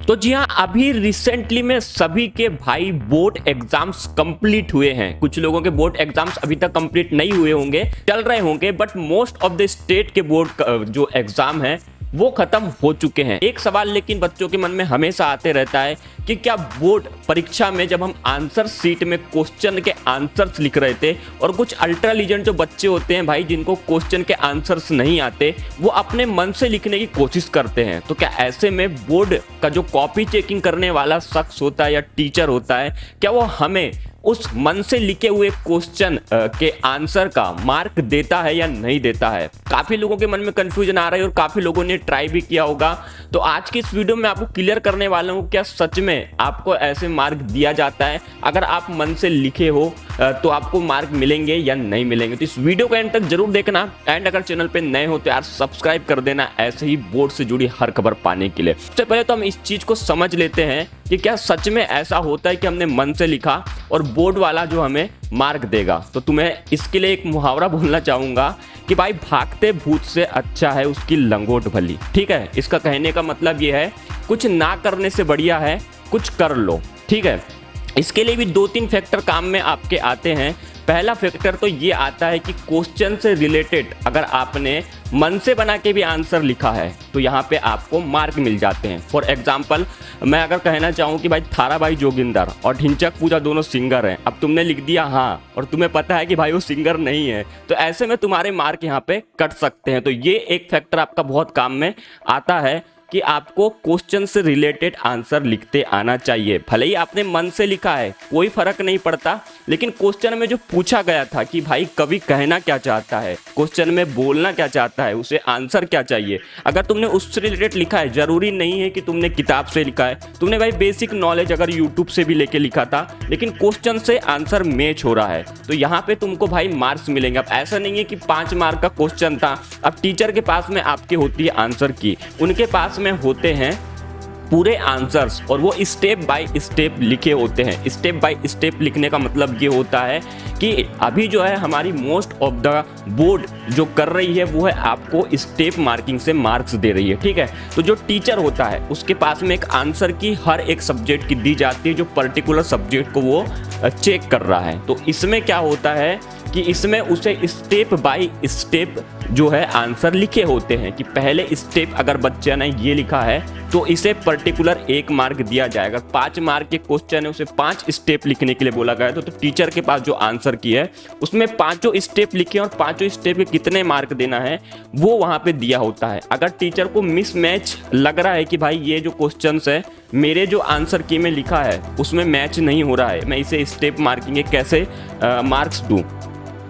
तो जी हाँ, अभी रिसेंटली में सभी के भाई बोर्ड एग्जाम्स कंप्लीट हुए हैं। कुछ लोगों के बोर्ड एग्जाम्स अभी तक कंप्लीट नहीं हुए होंगे, चल रहे होंगे, but most of the state के बोर्ड जो एग्जाम है वो खत्म हो चुके हैं। एक सवाल लेकिन बच्चों के मन में हमेशा आते रहता है कि क्या बोर्ड परीक्षा में जब हम आंसर शीट में क्वेश्चन के आंसर्स लिख रहे थे और कुछ अल्ट्रा लीजेंड जो बच्चे होते हैं भाई, जिनको क्वेश्चन के आंसर्स नहीं आते, वो अपने मन से लिखने की कोशिश करते हैं, तो क्या ऐसे में बोर्ड का जो कॉपी चेकिंग करने वाला शख्स होता है या टीचर होता है, क्या वो हमें उस मन से लिखे हुए क्वेश्चन के आंसर का मार्क देता है या नहीं देता है? काफी लोगों के मन में कंफ्यूजन आ रहा है और काफी लोगों ने ट्राई भी किया होगा। तो आज की इस वीडियो में आपको क्लियर करने वाला हूँ, क्या सच में आपको ऐसे मार्क दिया जाता है? अगर आप मन से लिखे हो तो आपको मार्क मिलेंगे या नहीं मिलेंगे? तो इस वीडियो को एंड तक जरूर देखना। एंड अगर चैनल पे नए हो तो यार सब्सक्राइब कर देना, ऐसे ही बोर्ड से जुड़ी हर खबर पाने के लिए। सबसे पहले तो हम इस चीज को समझ लेते हैं कि क्या सच में ऐसा होता है कि हमने मन से लिखा और बोर्ड वाला जो हमें मार्क देगा। तो तुम्हें इसके लिए एक मुहावरा बोलना चाहूंगा कि भाई भागते भूत से अच्छा है उसकी लंगोट भली। ठीक है, इसका कहने का मतलब ये है कुछ ना करने से बढ़िया है कुछ कर लो। ठीक है, इसके लिए भी 2-3 फैक्टर काम में आपके आते हैं। पहला फैक्टर तो ये आता है कि क्वेश्चन से रिलेटेड अगर आपने मन से बना के भी आंसर लिखा है तो यहाँ पे आपको मार्क मिल जाते हैं। फॉर एग्जांपल मैं अगर कहना चाहूँ कि भाई थाराबाई जोगिंदर और ढिंचक पूजा दोनों सिंगर हैं, अब तुमने लिख दिया हाँ और तुम्हें पता है कि भाई वो सिंगर नहीं है, तो ऐसे में तुम्हारे मार्क यहाँ पे कट सकते हैं। तो ये एक फैक्टर आपका बहुत काम में आता है कि आपको क्वेश्चन से रिलेटेड आंसर लिखते आना चाहिए। भले ही आपने मन से लिखा है कोई फर्क नहीं पड़ता, लेकिन क्वेश्चन में जो पूछा गया था कि भाई कवि कहना क्या चाहता है, क्वेश्चन में बोलना क्या चाहता है, उसे आंसर क्या चाहिए, अगर तुमने उससे रिलेटेड लिखा है, जरूरी नहीं है कि तुमने किताब से लिखा है, तुमने भाई बेसिक नॉलेज अगर यूट्यूब से भी लेके लिखा था, लेकिन क्वेश्चन से आंसर मैच हो रहा है, तो यहाँ पे तुमको भाई मार्क्स मिलेंगे। अब ऐसा नहीं है कि 5 मार्क का क्वेश्चन था, अब टीचर के पास में आपकी होती है आंसर की, उनके पास में होते हैं पूरे आंसर्स और वो स्टेप बाय स्टेप लिखे होते हैं। स्टेप बाय स्टेप लिखने का मतलब ये होता है कि अभी जो है हमारी मोस्ट ऑफ द बोर्ड जो कर रही है वो है आपको स्टेप मार्किंग से मार्क्स दे रही है। ठीक है, तो जो टीचर होता है उसके पास में एक आंसर की हर एक सब्जेक्ट की दी जाती है, जो पर्टिकुलर सब्जेक्ट को वो चेक कर रहा है। तो इसमें क्या होता है कि इसमें उसे स्टेप बाय स्टेप जो है आंसर लिखे होते हैं कि पहले स्टेप अगर बच्चे ने ये लिखा है तो इसे पर्टिकुलर 1 मार्क दिया जाएगा। 5 मार्क के क्वेश्चन है, उसे 5 स्टेप लिखने के लिए बोला गया तो टीचर के पास जो आंसर की है उसमें 5 स्टेप लिखे और 5 स्टेप के कितने मार्क देना है वो वहां पे दिया होता है। अगर टीचर को मिसमैच लग रहा है कि भाई ये जो क्वेश्चन है मेरे जो आंसर की में लिखा है उसमें मैच नहीं हो रहा है, मैं इसे स्टेप मार्किंग कैसे मार्क्स दूं,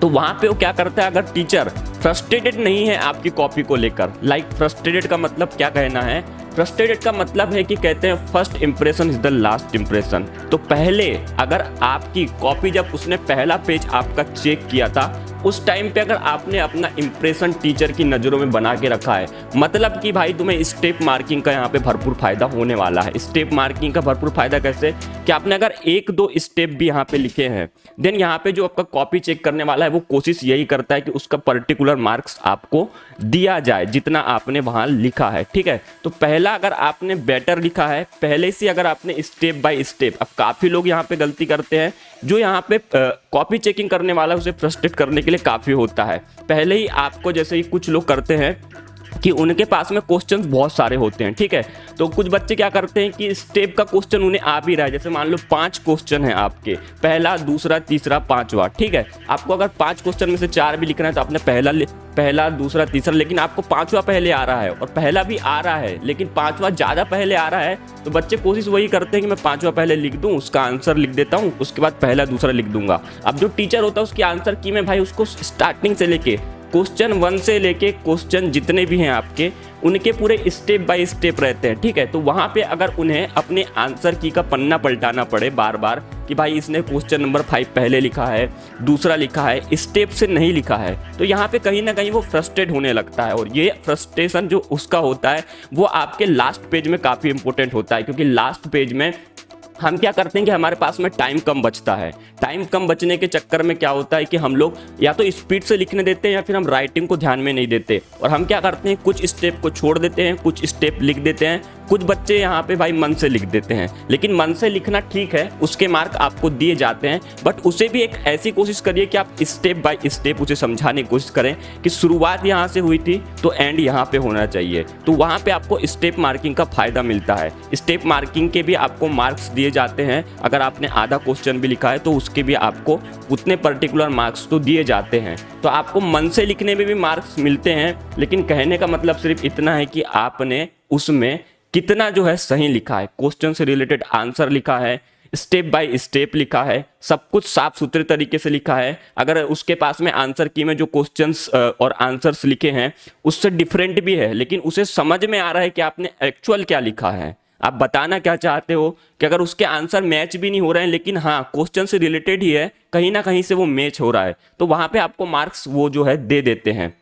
तो वहां पे वो क्या करता है, अगर टीचर फ्रस्ट्रेटेड नहीं है आपकी कॉपी को लेकर, लाइक फ्रस्ट्रेटेड का मतलब क्या कहना है, फ्रस्ट्रेटेड का मतलब है कि कहते हैं first impression is the last impression. तो पहले अगर आपकी कॉपी जब उसने पहला पेज आपका चेक किया था उस टाइम पे अगर आपने अपना इंप्रेशन टीचर की नज़रों में बना के रखा है, मतलब कि भाई तुम्हें स्टेप मार्किंग का यहाँ पे भरपूर फायदा होने वाला है। स्टेप मार्किंग का भरपूर फायदा कैसे कि आपने अगर 1-2 स्टेप भी यहाँ पे लिखे हैं, देन यहाँ पे जो आपका कॉपी चेक करने वाला है वो कोशिश यही करता है कि उसका पर्टिकुलर मार्क्स आपको दिया जाए जितना आपने वहाँ लिखा है। ठीक है, तो पहला अगर आपने बेटर लिखा है पहले से, अगर आपने स्टेप बाय स्टेप, अब काफ़ी लोग यहाँ पे गलती करते हैं, जो यहाँ पे कॉपी चेकिंग करने वाला उसे फ्रस्ट्रेट करने के लिए काफ़ी होता है। पहले ही आपको जैसे ही कुछ लोग करते हैं कि उनके पास में क्वेश्चंस बहुत सारे होते हैं। ठीक है, तो कुछ बच्चे क्या करते हैं कि स्टेप का क्वेश्चन उन्हें आ भी रहा है, जैसे मान लो 5 क्वेश्चन है आपके, पहला दूसरा तीसरा पांचवा। ठीक है, आपको अगर 5 क्वेश्चन में से 4 भी लिखना है तो आपने पहला दूसरा तीसरा, लेकिन आपको 5वां पहले आ रहा है और पहला भी आ रहा है लेकिन 5वां ज़्यादा पहले आ रहा है, तो बच्चे कोशिश वही करते हैं कि मैं 5वां पहले लिख दूं, उसका आंसर लिख देता हूं, उसके बाद पहला दूसरा लिख दूंगा। अब जो टीचर होता है उसकी आंसर की में भाई उसको स्टार्टिंग से लेके क्वेश्चन 1 से लेके क्वेश्चन जितने भी हैं आपके उनके पूरे स्टेप बाय स्टेप रहते हैं। ठीक है, तो वहाँ पे अगर उन्हें अपने आंसर की का पन्ना पलटाना पड़े बार बार कि भाई इसने क्वेश्चन नंबर 5 पहले लिखा है, दूसरा लिखा है, स्टेप से नहीं लिखा है, तो यहाँ पे कहीं ना कहीं वो फ्रस्ट्रेट होने लगता है। और ये फ्रस्ट्रेशन जो उसका होता है वो आपके लास्ट पेज में काफ़ी इंपॉर्टेंट होता है, क्योंकि लास्ट पेज में हम क्या करते हैं कि हमारे पास में टाइम कम बचता है। टाइम कम बचने के चक्कर में क्या होता है कि हम लोग या तो स्पीड से लिखने देते हैं या फिर हम राइटिंग को ध्यान में नहीं देते, और हम क्या करते हैं कुछ स्टेप को छोड़ देते हैं, कुछ स्टेप लिख देते हैं, कुछ बच्चे यहाँ पे भाई मन से लिख देते हैं, लेकिन मन से लिखना ठीक है, उसके मार्क आपको दिए जाते हैं, बट उसे भी एक ऐसी कोशिश करिए कि आप स्टेप बाय स्टेप उसे समझाने की कोशिश करें कि शुरुआत यहाँ से हुई थी तो एंड यहाँ पे होना चाहिए। तो वहाँ पे आपको स्टेप मार्किंग का फायदा मिलता है। स्टेप मार्किंग के भी आपको मार्क्स दिए जाते हैं। अगर आपने आधा क्वेश्चन भी लिखा है तो उसके भी आपको उतने पर्टिकुलर मार्क्स तो दिए जाते हैं। तो आपको मन से लिखने में भी मार्क्स मिलते हैं, लेकिन कहने का मतलब सिर्फ इतना है कि आपने उसमें कितना जो है सही लिखा है, क्वेश्चन से रिलेटेड आंसर लिखा है, स्टेप बाय स्टेप लिखा है, सब कुछ साफ सुथरे तरीके से लिखा है। अगर उसके पास में आंसर की में जो क्वेश्चंस और आंसर्स लिखे हैं उससे डिफरेंट भी है, लेकिन उसे समझ में आ रहा है कि आपने एक्चुअल क्या लिखा है, आप बताना क्या चाहते हो, कि अगर उसके आंसर मैच भी नहीं हो रहे हैं लेकिन हाँ क्वेश्चन से रिलेटेड ही है, कहीं ना कहीं से वो मैच हो रहा है, तो वहाँ पे आपको मार्क्स वो जो है दे देते हैं।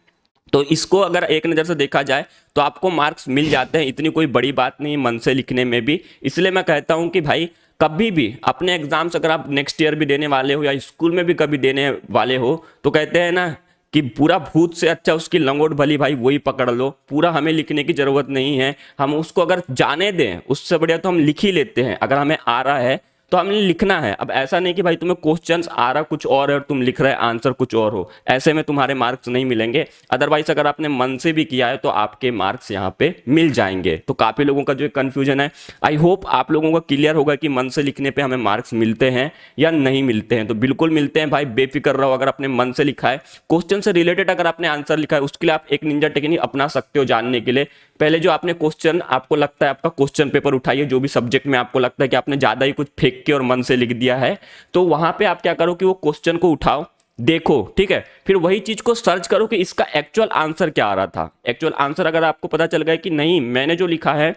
तो इसको अगर एक नज़र से देखा जाए तो आपको मार्क्स मिल जाते हैं, इतनी कोई बड़ी बात नहीं मन से लिखने में भी। इसलिए मैं कहता हूं कि भाई कभी भी अपने एग्जाम्स अगर आप नेक्स्ट ईयर भी देने वाले हो या स्कूल में भी कभी देने वाले हो, तो कहते हैं ना कि पूरा भूत से अच्छा उसकी लंगोट भली, भाई वही पकड़ लो। पूरा हमें लिखने की जरूरत नहीं है, हम उसको अगर जाने दें उससे बढ़िया तो हम लिख ही लेते हैं। अगर हमें आ रहा है तो हमने लिखना है। अब ऐसा नहीं कि भाई तुम्हें क्वेश्चंस आ रहा कुछ और है और तुम लिख रहे आंसर कुछ और हो, ऐसे में तुम्हारे मार्क्स नहीं मिलेंगे। अदरवाइज अगर आपने मन से भी किया है तो आपके मार्क्स यहाँ पे मिल जाएंगे। तो काफ़ी लोगों का जो कंफ्यूजन है, आई होप आप लोगों को क्लियर होगा कि मन से लिखने पे हमें मार्क्स मिलते हैं या नहीं मिलते हैं। तो बिल्कुल मिलते हैं भाई, बेफिक्र रहो। अगर आपने मन से लिखा है, क्वेश्चन से रिलेटेड अगर आपने आंसर लिखा है, उसके लिए आप एक निंजा टेक्निक अपना सकते हो जानने के लिए। पहले जो आपने क्वेश्चन आपको लगता है, आपका क्वेश्चन पेपर उठाइए, जो भी सब्जेक्ट में आपको लगता है कि आपने ज़्यादा ही कुछ फेंक के और मन से लिख दिया है, तो वहां पे आप क्या करो कि वो क्वेश्चन को उठाओ, देखो, ठीक है, फिर वही चीज को सर्च करो कि इसका एक्चुअल आंसर क्या आ रहा था। एक्चुअल आंसर अगर आपको पता चल गया कि नहीं मैंने जो लिखा है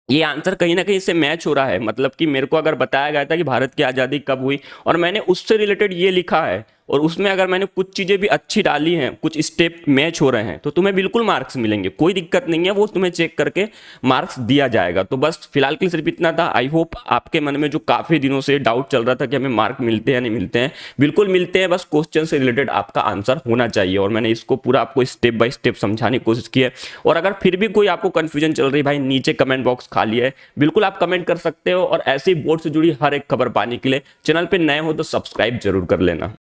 ये आंसर कहीं ना कहीं इससे मैच हो रहा है, मतलब कि मेरे को अगर बताया गया था कि भारत की आज़ादी कब हुई और मैंने उससे रिलेटेड ये लिखा है, और उसमें अगर मैंने कुछ चीज़ें भी अच्छी डाली हैं, कुछ स्टेप मैच हो रहे हैं, तो तुम्हें बिल्कुल मार्क्स मिलेंगे, कोई दिक्कत नहीं है, वो तुम्हें चेक करके मार्क्स दिया जाएगा। तो बस फिलहाल के लिए सिर्फ इतना था। आई होप आपके मन में जो काफ़ी दिनों से डाउट चल रहा था कि हमें मार्क मिलते हैं नहीं मिलते हैं, बिल्कुल मिलते हैं, बस क्वेश्चन से रिलेटेड आपका आंसर होना चाहिए। और मैंने इसको पूरा आपको स्टेप बाय स्टेप समझाने की कोशिश की है। और अगर फिर भी कोई आपको कन्फ्यूजन चल रही है भाई, नीचे कमेंट बॉक्स खाली है, बिल्कुल आप कमेंट कर सकते हो। और ऐसे ही बोर्ड से जुड़ी हर एक खबर पाने के लिए चैनल पर नए हो तो सब्सक्राइब जरूर कर लेना।